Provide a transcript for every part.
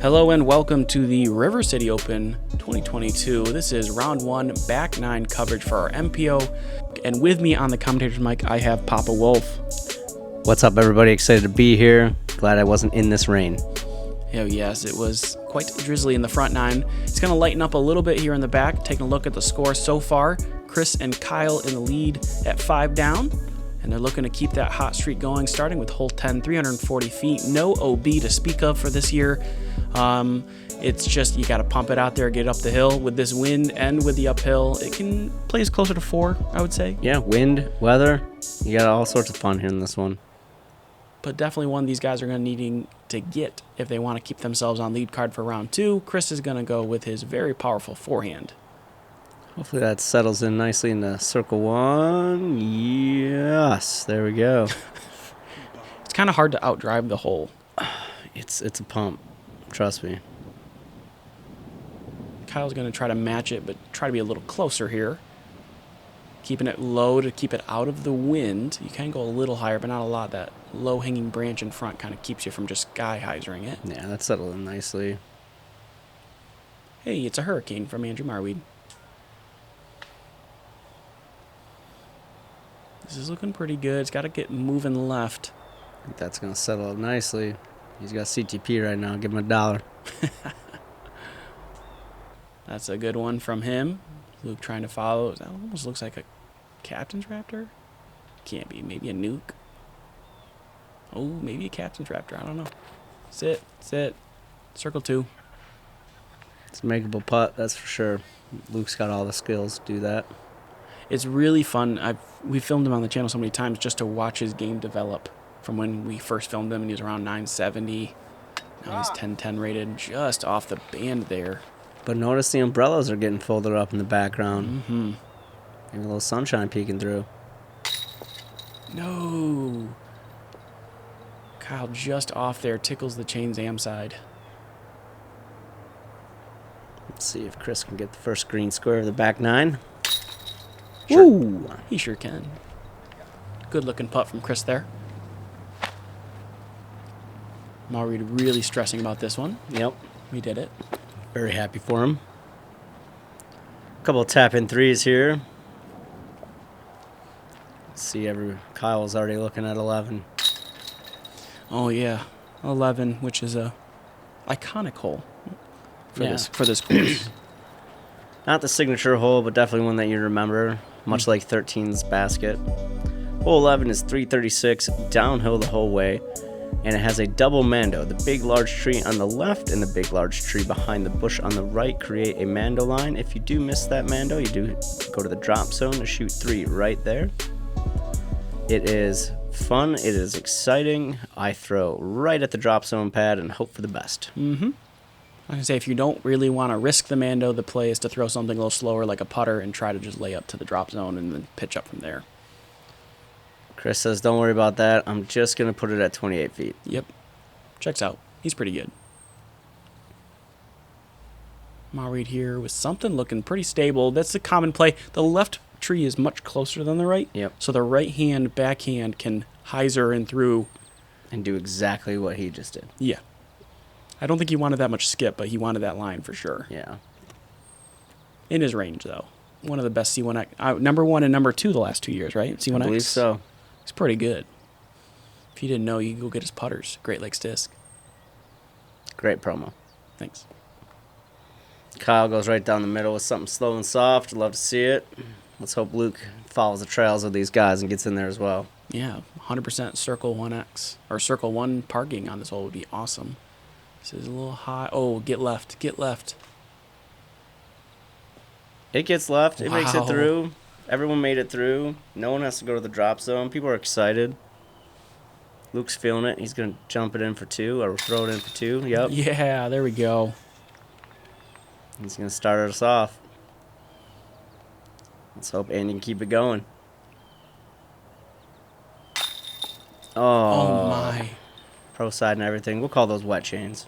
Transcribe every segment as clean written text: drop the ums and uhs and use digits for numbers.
Hello and welcome to the River City Open 2022. This is round 1, back 9 coverage for our MPO. And with me on the commentator's mic, I have Papa Wolf. What's up, everybody? Excited to be here. Glad I wasn't in this rain. Oh yes, it was quite drizzly in the front 9. It's going to lighten up a little bit here in the back. Taking a look at the score so far, Chris and Kyle in the lead at 5 down. And they're looking to keep that hot streak going, starting with hole 10, 340 feet. No OB to speak of for this year. It's just you got to pump it out there, get up the hill. With this wind and with the uphill, it can plays closer to 4, I would say. Yeah, wind, weather, you got all sorts of fun here in this one. But definitely one these guys are going to needing to get if they want to keep themselves on lead card for round 2. Chris is going to go with his very powerful forehand. Hopefully that settles in nicely into circle 1. Yes, there we go. It's kind of hard to outdrive the hole. It's a pump. Trust me. Kyle's going to try to match it, but try to be a little closer here. Keeping it low to keep it out of the wind. You can go a little higher, but not a lot. That low-hanging branch in front kind of keeps you from just sky-hyzering it. Yeah, that settled in nicely. Hey, it's a hurricane from Andrew Marwede. This is looking pretty good. It's got to get moving left. I think that's going to settle up nicely. He's got CTP right now. Give him $1. That's a good one from him. Luke trying to follow. That almost looks like a captain's raptor. Can't be. Maybe a nuke. Oh, maybe a captain's raptor. I don't know. Sit. Circle 2. It's a makeable putt, that's for sure. Luke's got all the skills to do that. It's really fun. We filmed him on the channel so many times just to watch his game develop from when we first filmed him, and he was around 970. Now he's 1010 rated, just off the band there. But notice the umbrellas are getting folded up in the background. Mm-hmm. Maybe a little sunshine peeking through. No. Kyle just off there, tickles the chains am side. Let's see if Chris can get the first green square of the back 9. Sure. Ooh, he sure can. Good looking putt from Chris there. Marwede really stressing about this one. Yep. We did it. Very happy for him. A couple of tap-in threes here. Let's see, Kyle's already looking at 11. Oh yeah, 11, which is a iconic hole for this course. Not the signature hole, but definitely one that you remember, much like 13's basket. Hole 11 is 336, downhill the whole way, and it has a double mando. The big large tree on the left and the big large tree behind the bush on the right create a mando line. If you do miss that mando, you do go to the drop zone to shoot 3 right there. It is fun, it is exciting. I throw right at the drop zone pad and hope for the best. Mm-hmm. I can say if you don't really want to risk the mando, the play is to throw something a little slower like a putter and try to just lay up to the drop zone and then pitch up from there. Chris says, don't worry about that. I'm just going to put it at 28 feet. Yep. Checks out. He's pretty good. Marwede here with something looking pretty stable. That's the common play. The left tree is much closer than the right. Yep. So the right hand, backhand can hyzer in through. And do exactly what he just did. Yeah. I don't think he wanted that much skip, but he wanted that line for sure. Yeah. In his range, though. One of the best C1X. Number 1 and number 2 the last 2 years, right? C1X? I believe so. He's pretty good. If you didn't know, you can go get his putters. Great Lakes Disc. Great promo. Thanks. Kyle goes right down the middle with something slow and soft. Love to see it. Let's hope Luke follows the trails of these guys and gets in there as well. Yeah, 100% Circle 1X. Or Circle 1 parking on this hole would be awesome. This is a little high. Oh, get left. Get left. It gets left. It makes it Wow. through. Everyone made it through. No one has to go to the drop zone. People are excited. Luke's feeling it. He's going to jump it in for 2 or throw it in for 2. Yep. Yeah, there we go. He's going to start us off. Let's hope Andy can keep it going. Oh my. Pro side and everything. We'll call those wet chains.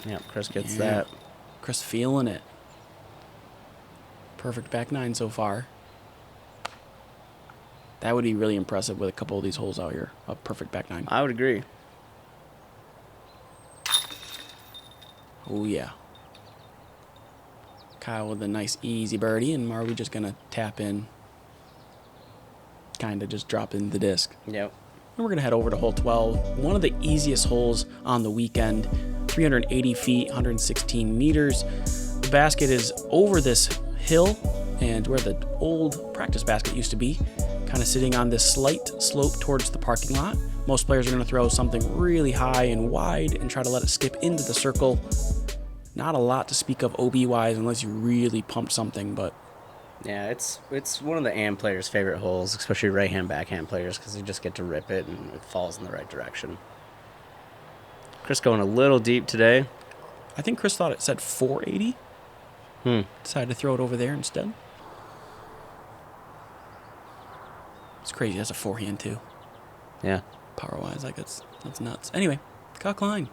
Yep, Chris gets that. Chris feeling it. Perfect back 9 so far. That would be really impressive with a couple of these holes out here. A perfect back nine. I would agree. Oh, yeah. Kyle with a nice easy birdie, and Marwede just going to tap in. Kind of just drop in the disc. Yep. And we're going to head over to hole 12. One of the easiest holes on the weekend. 380 feet, 116 meters. The basket is over this hill and where the old practice basket used to be. Kind of sitting on this slight slope towards the parking lot. Most players are going to throw something really high and wide and try to let it skip into the circle. Not a lot to speak of OB-wise unless you really pump something, but... Yeah, it's one of the AM players' favorite holes, especially right-hand, backhand players, because you just get to rip it and it falls in the right direction. Chris going a little deep today. I think Chris thought it said 480. Decided to throw it over there instead. It's crazy. That's a forehand, too. Yeah. Power-wise, that's nuts. Anyway, Kyle Klein.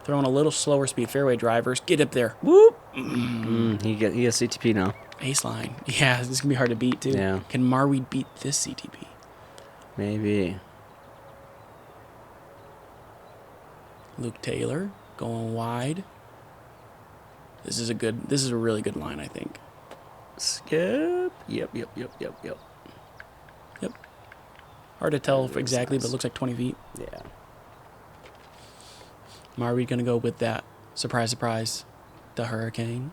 Throwing a little slower speed fairway drivers. Get up there. Whoop! He has CTP now. Ace line. Yeah, this is going to be hard to beat, too. Yeah. Can Marwede beat this CTP? Maybe. Luke Taylor going wide. This is a really good line, I think. Skip. Yep. Yep. Hard to tell exactly, but it looks like 20 feet. Yeah. Marwede going to go with that. Surprise, the hurricane.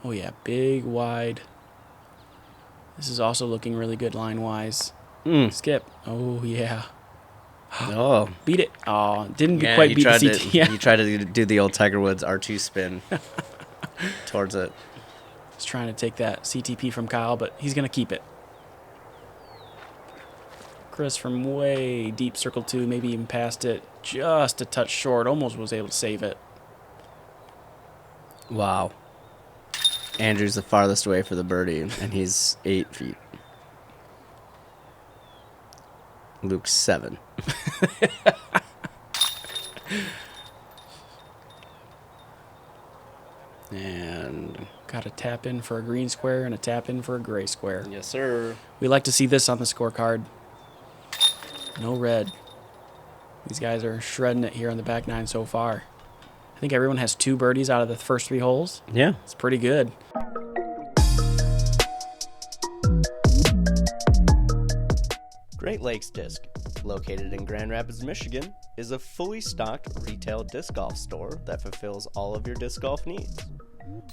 Oh, yeah, big, wide. This is also looking really good line-wise. Skip. Oh, yeah. Oh. Beat it. Oh, didn't quite beat the CT. Yeah. You tried to do the old Tiger Woods R2 spin towards it. He's trying to take that CTP from Kyle, but he's going to keep it. Chris from way deep circle 2, maybe even past it. Just a touch short. Almost was able to save it. Wow. Andrew's the farthest away for the birdie, and he's 8 feet. Luke's 7. And got a tap in for a green square and a tap in for a gray square. yes, sir. We like to see this on the scorecard. No red. These guys are shredding it here on the back nine so far. I think everyone has 2 birdies out of the first 3 holes. Yeah. It's pretty good. Great Lakes Disc, located in Grand Rapids, Michigan, is a fully stocked retail disc golf store that fulfills all of your disc golf needs.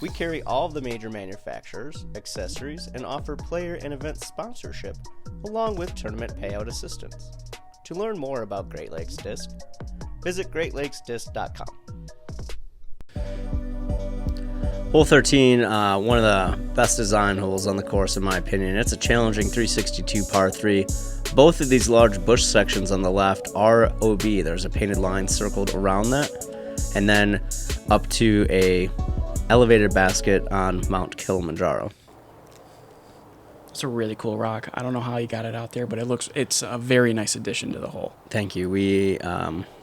We carry all of the major manufacturers, accessories, and offer player and event sponsorship, along with tournament payout assistance. To learn more about Great Lakes Disc, visit greatlakesdisc.com. Hole 13, one of the best design holes on the course in my opinion. It's a challenging 362 par 3. Both of these large bush sections on the left are OB. There's a painted line circled around that. And then up to a elevated basket on Mount Kilimanjaro. It's a really cool rock. I don't know how you got it out there, but it's a very nice addition to the hole. Thank you. We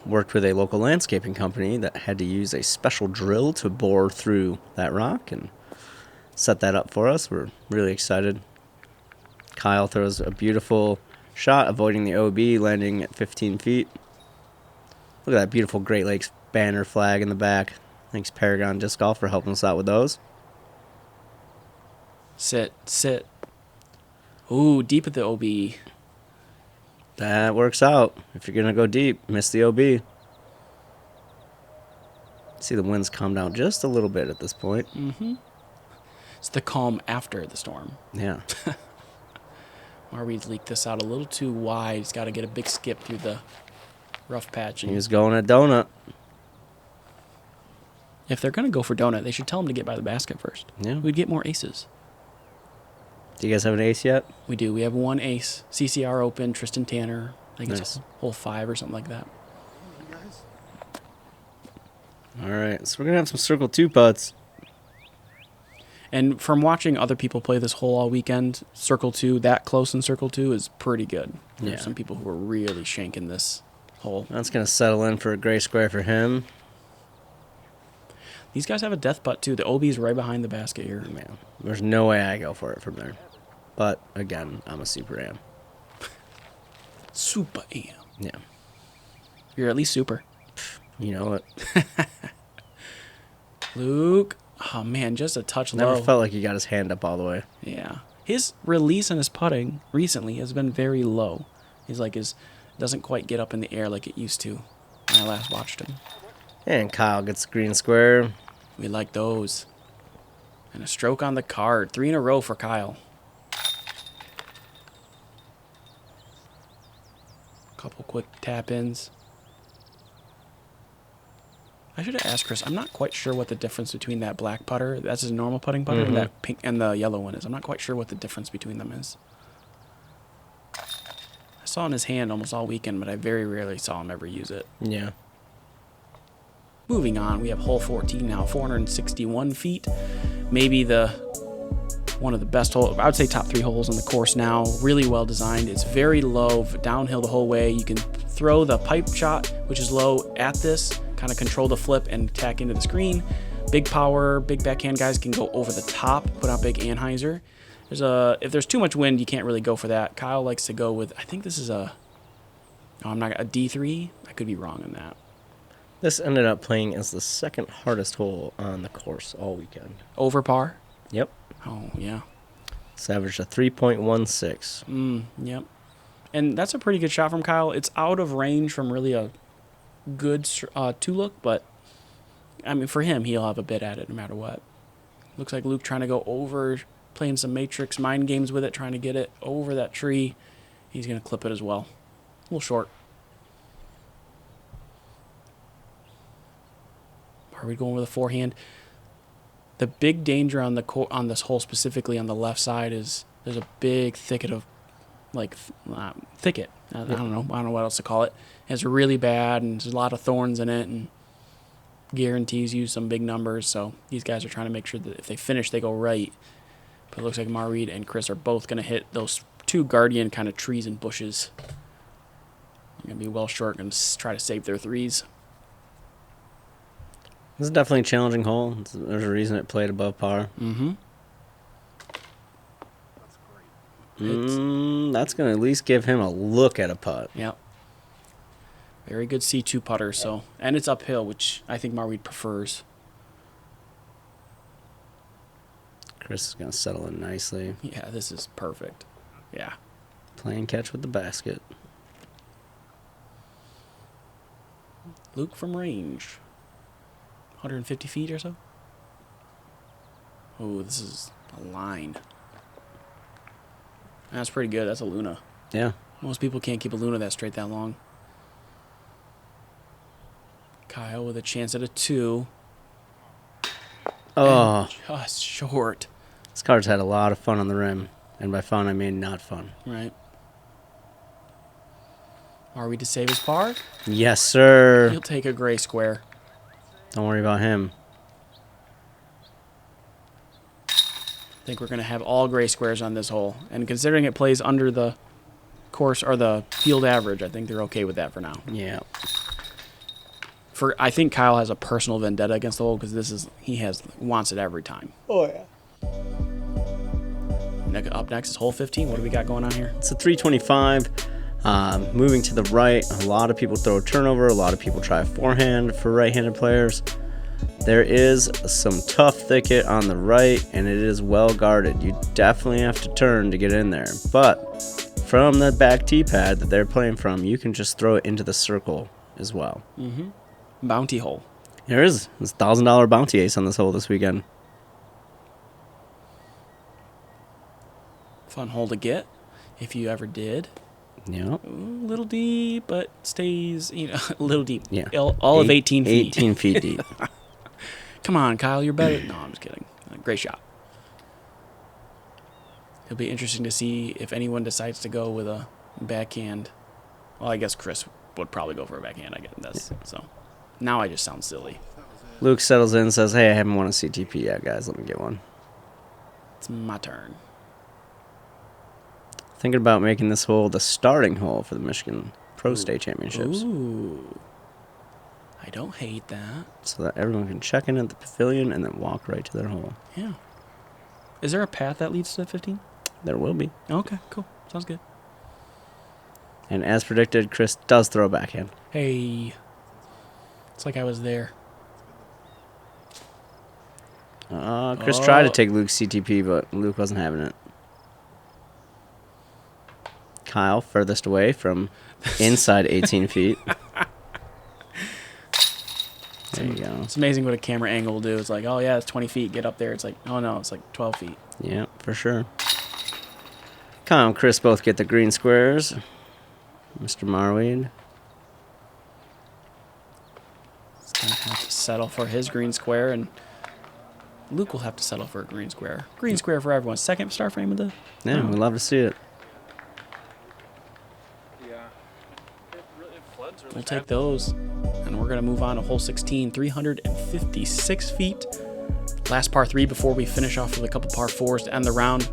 worked with a local landscaping company that had to use a special drill to bore through that rock and set that up for us. We're really excited. Kyle throws a beautiful shot, avoiding the OB, landing at 15 feet. Look at that beautiful Great Lakes banner flag in the back. Thanks, Paragon Disc Golf, for helping us out with those. Sit. Ooh, deep at the OB. That works out. If you're going to go deep, miss the OB. See the winds calm down just a little bit at this point. Mm-hmm. It's the calm after the storm. Yeah. Marwede's leaked this out a little too wide. He's got to get a big skip through the rough patch. He was going a donut. If they're going to go for donut, they should tell him to get by the basket first. Yeah. We'd get more aces. Do you guys have an ace yet? We do. We have 1 ace. CCR Open, Tristan Tanner. I think Nice. it's hole 5 or something like that. All right, so we're going to have some circle 2 putts. And from watching other people play this hole all weekend, circle 2, that close in circle 2 is pretty good. Yeah. There's some people who are really shanking this hole. That's going to settle in for a gray square for him. These guys have a death putt, too. The OB's right behind the basket here. Man, there's no way I go for it from there. But, again, I'm a super am. Super am. Yeah. You're at least super. You know what? Luke. Oh, man, just a touch Never low. felt like he got his hand up all the way. Yeah. His release and his putting recently has been very low. He's like, doesn't quite get up in the air like it used to when I last watched him. And Kyle gets the green square. We like those. And a stroke on the card. 3 in a row for Kyle. Couple quick tap-ins. I should have asked Chris. I'm not quite sure what the difference between that black putter, that's his normal putting putter, and that pink and the yellow one is. I'm not quite sure what the difference between them is. I saw in his hand almost all weekend, but I very rarely saw him ever use it. Yeah. Moving on, we have hole 14 now, 461 feet. Maybe one of the best holes, I would say top 3 holes on the course now. Really well designed. It's very low, downhill the whole way. You can throw the pipe shot, which is low, at this, kind of control the flip and tack into the screen. Big power, big backhand guys can go over the top, put out big Anheuser. If there's too much wind, you can't really go for that. Kyle likes to go with, I think this is a D3. I could be wrong on that. This ended up playing as the second hardest hole on the course all weekend. Over par? Yep. Oh, yeah. It's averaged a 3.16. Yep. And that's a pretty good shot from Kyle. It's out of range from really a good two-look, but, I mean, for him, he'll have a bit at it no matter what. Looks like Luke trying to go over, playing some Matrix mind games with it, trying to get it over that tree. He's going to clip it as well. A little short. Are we going with a forehand? The big danger on this hole, specifically on the left side, is there's a big thicket of, thicket. I don't know what else to call it. It's really bad, and there's a lot of thorns in it, and guarantees you some big numbers. So these guys are trying to make sure that if they finish, they go right. But it looks like Marwede and Chris are both going to hit those 2 guardian kind of trees and bushes. They're going to be well short, going to try to save their 3s. This is definitely a challenging hole. There's a reason it played above par. That's going to at least give him a look at a putt. Yep. Very good C2 putter. And it's uphill, which I think Marwede prefers. Chris is going to settle in nicely. Yeah, this is perfect. Yeah. Playing catch with the basket. Luke from range. 150 feet or so. Oh, this is a line. That's pretty good. That's a Luna. Yeah. Most people can't keep a Luna that straight that long. Kyle with a chance at a 2. Oh. And just short. This card's had a lot of fun on the rim. And by fun, I mean not fun. Right. Are we to save his par? Yes, sir. He'll take a gray square. Don't worry about him. I think we're going to have all gray squares on this hole. And considering it plays under the course or the field average, I think they're okay with that for now. Yeah. I think Kyle has a personal vendetta against the hole because he wants it every time. Oh, yeah. Up next is hole 15. What do we got going on here? It's a 325. Moving to the right, a lot of people throw a turnover. A lot of people try a forehand for right-handed players. There is some tough thicket on the right, and it is well guarded. You definitely have to turn to get in there. But from the back tee pad that they're playing from, you can just throw it into the circle as well. Bounty hole. There is. There's a $1,000 bounty ace on this hole this weekend. Fun hole to get, if you ever did. Yep. A little deep, but stays, a little deep. Yeah. All of 18 feet. 18 feet deep. Come on, Kyle, you're better. No, I'm just kidding. Great shot. It'll be interesting to see if anyone decides to go with a backhand. Well, I guess Chris would probably go for a backhand, I guess. So now I just sound silly. Luke settles in and says, hey, I haven't won a CTP yet, guys. Let me get one. It's my turn. Thinking about making this hole the starting hole for the Michigan Pro State Championships. Ooh. I don't hate that. So that everyone can check in at the pavilion and then walk right to their hole. Yeah. Is there a path that leads to 15? There will be. Okay, cool. Sounds good. And as predicted, Chris does throw a backhand. Hey. It's like I was there. Chris tried to take Luke's CTP, but Luke wasn't having it. Kyle, furthest away from inside 18 feet. There you go. It's amazing what a camera angle will do. It's like, oh, yeah, it's 20 feet. Get up there. It's like, oh, no, it's like 12 feet. Yeah, for sure. Kyle and Chris both get the green squares. Mr. Marwede. He's going to have to settle for his green square, and Luke will have to settle for a green square. Green square for everyone. Second star frame of the... Yeah, we'd love to see it. We'll take those. And we're going to move on to hole 16, 356 feet. Last par 3 before we finish off with a couple par 4s to end the round.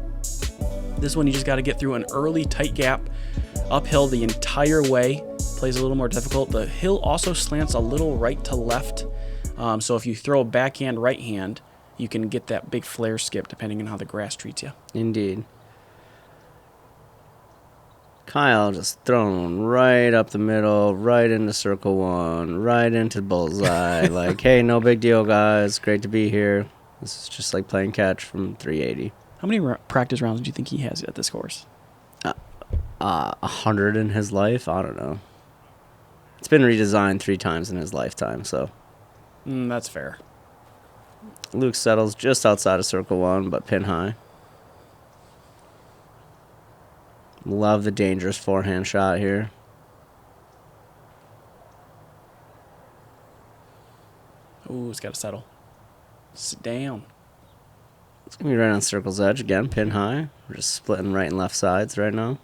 This one you just got to get through an early tight gap. Uphill the entire way. Plays a little more difficult. The hill also slants a little right to left. So if you throw a backhand right hand, you can get that big flare skip depending on how the grass treats you. Indeed. Kyle just throwing right up the middle, right into circle one, right into bullseye. Like, hey, no big deal, guys. Great to be here. This is just like playing catch from 380. How many practice rounds do you think he has at this course? 100 in his life? I don't know. It's been redesigned 3 times in his lifetime, so. That's fair. Luke settles just outside of circle one, but pin high. Love the dangerous forehand shot here. Ooh, it's got to settle. Sit down. It's going to be right on circle's edge again, pin high. We're just splitting right and left sides right now.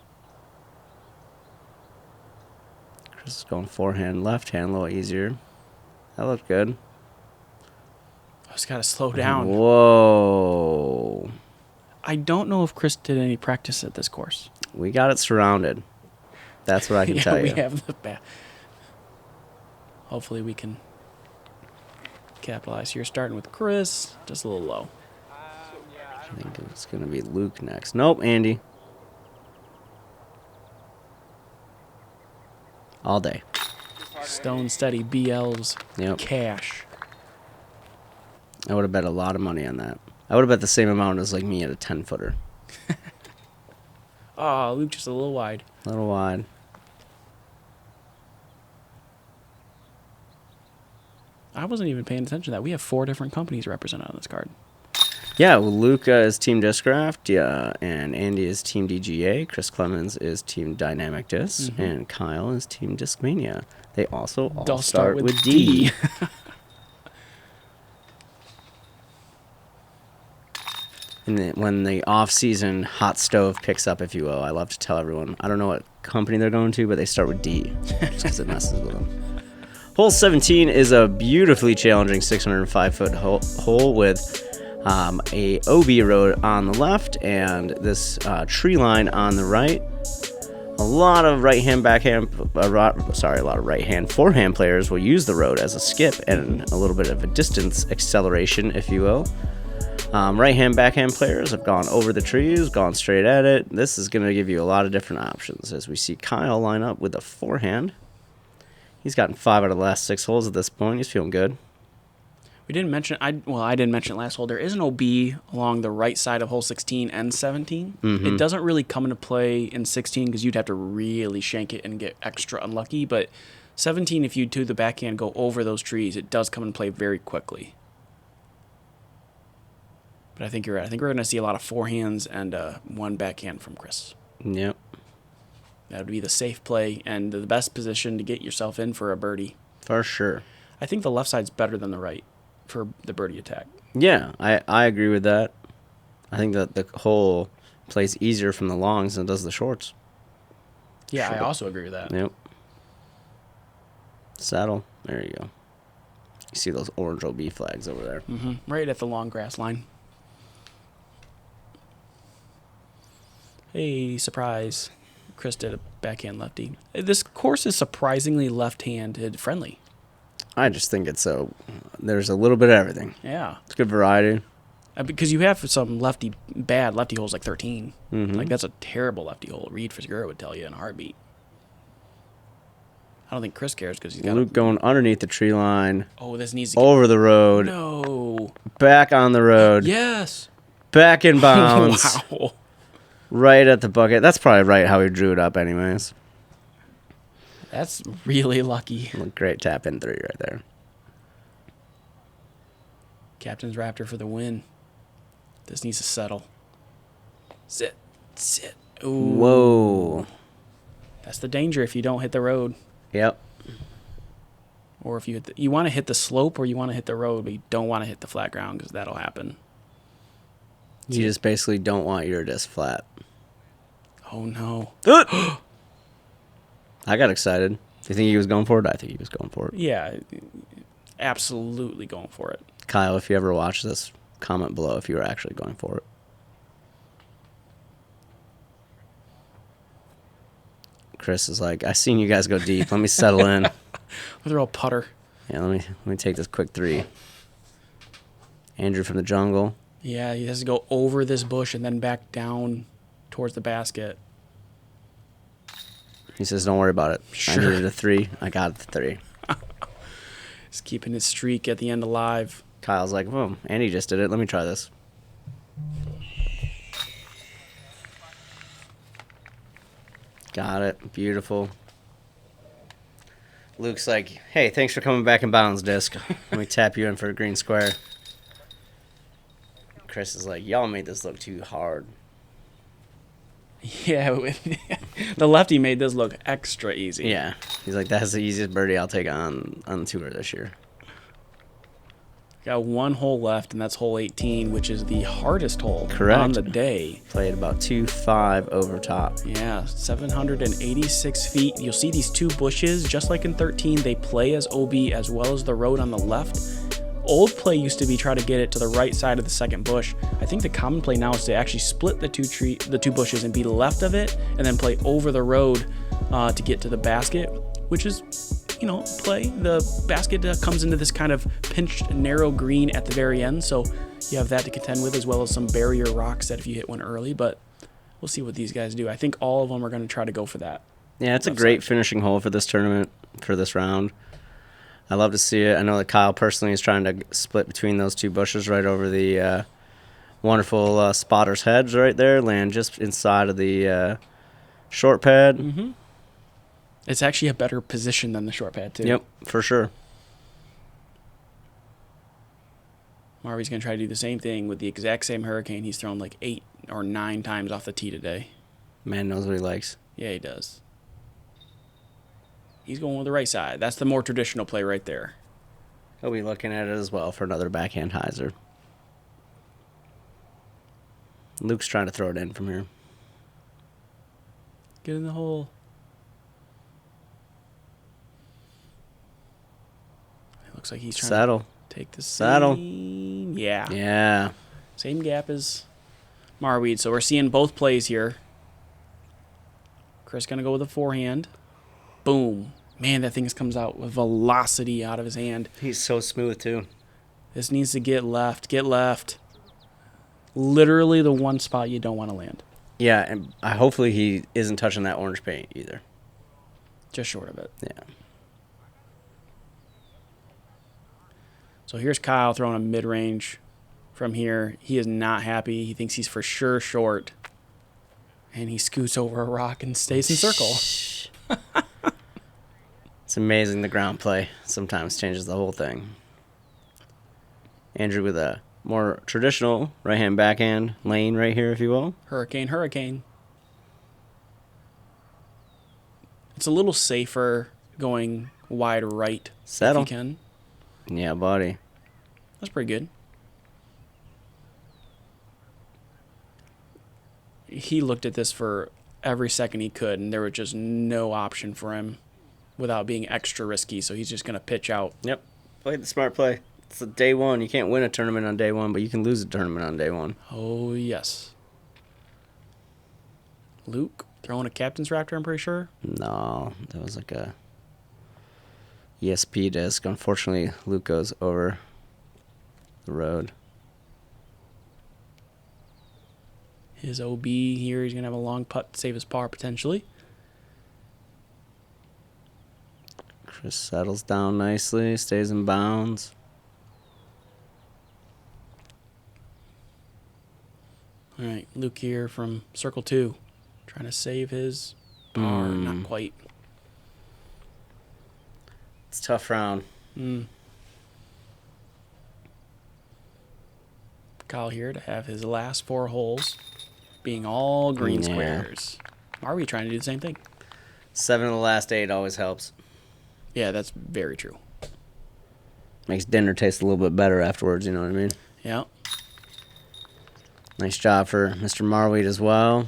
Chris is going forehand, left hand, a little easier. That looked good. I just got to slow down. Whoa. I don't know if Chris did any practice at this course. We got it surrounded. That's what I can tell you. We have the back. Hopefully we can capitalize here. Starting with Chris, just a little low. I think it's going to be Luke next. Nope, Andy. All day. Stone steady, BL's cash. I would have bet a lot of money on that. I would have bet the same amount as like me at a 10-footer. Oh, Luke just a little wide. A little wide. I wasn't even paying attention to that. We have 4 different companies represented on this card. Yeah, well, Luke is Team Discraft, and Andy is Team DGA. Chris Clemons is Team Dynamic Disc, and Kyle is Team Discmania. They also all start with D. And when the off-season hot stove picks up, if you will, I love to tell everyone, I don't know what company they're going to, but they start with D, just because it messes with them. Hole 17 is a beautifully challenging 605-foot hole with a OB road on the left and this tree line on the right. A lot of right-hand forehand players will use the road as a skip and a little bit of a distance acceleration, if you will. Right-hand, backhand players have gone over the trees, gone straight at it. This is going to give you a lot of different options as we see Kyle line up with a forehand. He's gotten 5 out of the last 6 holes at this point. He's feeling good. We didn't mention, I didn't mention it last hole. There is an OB along the right side of hole 16 and 17. It doesn't really come into play in 16 because you'd have to really shank it and get extra unlucky. But 17, if you do the backhand go over those trees, it does come into play very quickly. But I think you're right. I think we're going to see a lot of forehands and 1 backhand from Chris. Yep. That would be the safe play and the best position to get yourself in for a birdie. For sure. I think the left side's better than the right for the birdie attack. Yeah, I agree with that. I think that the hole plays easier from the longs than it does the shorts. Yeah, sure. I also agree with that. Yep. Saddle. There you go. You see those orange OB flags over there. Right at the long grass line. Hey, surprise. Chris did a backhand lefty. This course is surprisingly left-handed friendly. I just think there's a little bit of everything. Yeah. It's good variety. Because you have some bad lefty holes like 13. Mm-hmm. Like, that's a terrible lefty hole. Reed Figueroa would tell you in a heartbeat. I don't think Chris cares because he's got Luke going underneath the tree line. Oh, this needs to over the road. No. Back on the road. Yes. Back in bounds. Wow. Right at the bucket. That's probably right how he drew it up anyways. That's really lucky. Great tap in 3 right there. Captain's Raptor for the win. This needs to settle. Sit. Ooh. Whoa. That's the danger if you don't hit the road. Yep. Or if you hit you want to hit the slope or you want to hit the road, but you don't want to hit the flat ground because that'll happen. You just basically don't want your disc flat. Oh, no. I got excited. Do you think he was going for it? I think he was going for it. Yeah, absolutely going for it. Kyle, if you ever watch this, comment below if you were actually going for it. Chris is like, I seen you guys go deep. Let me settle in. They're all putter. Yeah, let me take this quick 3. Andrew from the jungle. Yeah, he has to go over this bush and then back down towards the basket. He says, don't worry about it. Sure. I needed a 3. I got the 3. He's keeping his streak at the end alive. Kyle's like, whoa, Andy just did it. Let me try this. Got it. Beautiful. Luke's like, hey, thanks for coming back in bounds, disc. Let me tap you in for a green square. Chris is like, y'all made this look too hard. Yeah, the lefty made this look extra easy. Yeah. He's like, that's the easiest birdie I'll take on the tour this year. Got 1 hole left, and that's hole 18, which is the hardest hole Correct. on the day. Played about 2.5 over top. Yeah, 786 feet. You'll see these 2 bushes, just like in 13, they play as OB as well as the road on the left. Old play used to be try to get it to the right side of the second bush. I think the common play now is to actually split the two bushes and be left of it, and then play over the road to get to the basket, which is, play. The basket comes into this kind of pinched, narrow green at the very end, so you have that to contend with, as well as some barrier rocks that if you hit one early, but we'll see what these guys do. I think all of them are going to try to go for that. Yeah, it's a great finishing hole for this tournament, for this round. I love to see it. I know that Kyle personally is trying to split between those 2 bushes right over the wonderful spotter's hedge right there, land just inside of the short pad. Mm-hmm. It's actually a better position than the short pad, too. Yep, for sure. Marwede's going to try to do the same thing with the exact same hurricane. He's thrown like 8 or 9 times off the tee today. Man knows what he likes. Yeah, he does. He's going with the right side. That's the more traditional play right there. He'll be looking at it as well for another backhand hyzer. Luke's trying to throw it in from here. Get in the hole. It looks like he's trying Saddle. to take the Saddle. same. Yeah. Yeah. Same gap as Marwede. So we're seeing both plays here. Chris going to go with a forehand. Boom. Man, that thing comes out with velocity out of his hand. He's so smooth, too. This needs to get left. Get left. Literally the one spot you don't want to land. Yeah, and hopefully he isn't touching that orange paint either. Just short of it. Yeah. So here's Kyle throwing a mid-range from here. He is not happy. He thinks he's for sure short. And he scoots over a rock and stays in circle. It's amazing the ground play sometimes changes the whole thing. Andrew with a more traditional right-hand backhand lane right here, if you will. Hurricane. It's a little safer going wide right. Settle. If you can. Yeah, buddy. That's pretty good. He looked at this for every second he could, and there was just no option for him without being extra risky, so he's just going to pitch out. Yep. Played the smart play. It's a day one. You can't win a tournament on day one, but you can lose a tournament on day one. Oh, yes. Luke throwing a captain's raptor, I'm pretty sure. No, that was like a ESP disc. Unfortunately, Luke goes over the road. His OB here, he's going to have a long putt to save his par potentially. Chris settles down nicely, stays in bounds. All right, Luke here from circle 2, trying to save his par. Not quite. It's a tough round. Kyle here to have his last 4 holes being all green squares. Are we trying to do the same thing? 7 of the last 8 always helps. Yeah, that's very true. Makes dinner taste a little bit better afterwards, you know what I mean? Yeah. Nice job for Mr. Marwede as well.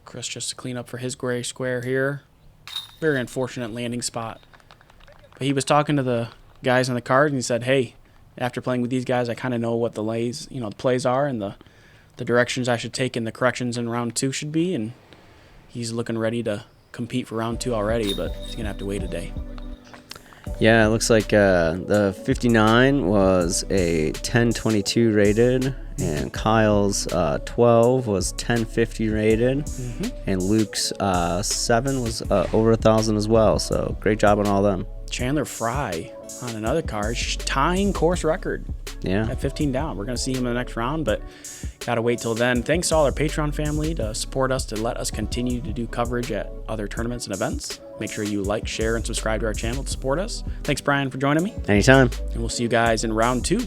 Chris just to clean up for his gray square here. Very unfortunate landing spot. But he was talking to the guys on the card, and he said, hey, after playing with these guys, I kind of know what the plays are and the directions I should take and the corrections in round 2 should be, and he's looking ready to compete for round 2 already, but he's going to have to wait a day. Yeah, it looks like the 59 was a 1022 rated, and Kyle's 12 was 1050 rated, and Luke's 7 was over 1,000 as well. So great job on all them. Chandler Fry on another card, tying course record. Yeah. At 15 down. We're going to see him in the next round, but got to wait till then. Thanks to all our Patreon family to support us, to let us continue to do coverage at other tournaments and events. Make sure you like, share, and subscribe to our channel to support us. Thanks, Brian, for joining me. Anytime. And we'll see you guys in round 2.